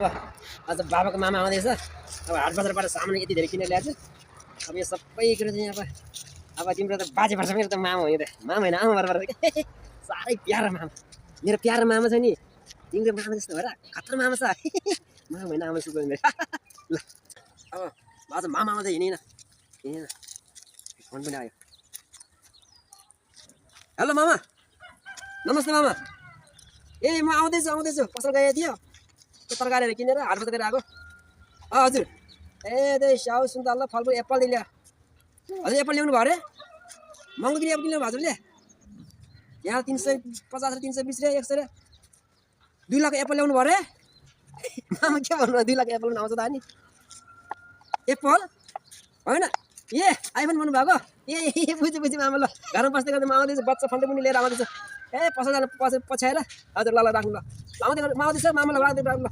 आज बाबाको मामा आउँदैछ। अब हाट बजारबाट सामान यति धेरै किनेर ल्याएको छु। अब यो सबै कुरो चाहिँ अब तिम्रो त बाजे भर्छ मेरो त मामा हो यो त। मामा होइन आमा भएर साह्रै प्यारो मामा। मेरो प्यारो मामा छ नि तिम्रो मामा जस्तो भएर खतरा मामा छ। मामा होइन आमा सुको मेरो। ल अब आज मामा आउँदै हिँडेन हिँडेन फोन पनि आयो। हेलो मामा, नमस्ते मामा। ए म आउँदैछु पसल गएको थियो तरकारीहरू किनेर हाट बजार गएर आएको। हजुर ए त्यही स्याउ सुन्तला फलफुल एप्पल ल्या। हजुर एप्पल ल्याउनु भयो अरे? महँगो किने एप्पल किन्नु भयो हजुरले? यहाँ 350 र 320 रे 100 रे 2 लाख एप्पल ल्याउनु भयो अरे? मामा के भन्नु 2 लाख एप्पल आउँछ त नि? एप्पल होइन ए आइफोन भन्नु भएको? ए बुझेँ मामा। ल घरमा बस्दै गर्दा म आउँदैछु, बच्चा फन्टे पनि लिएर आउँदैछु। ए पसल जानु पछ्याएर हजुर ल राख्नु ल आउँदै म आउँदैछु मामा ल राख्दै ल।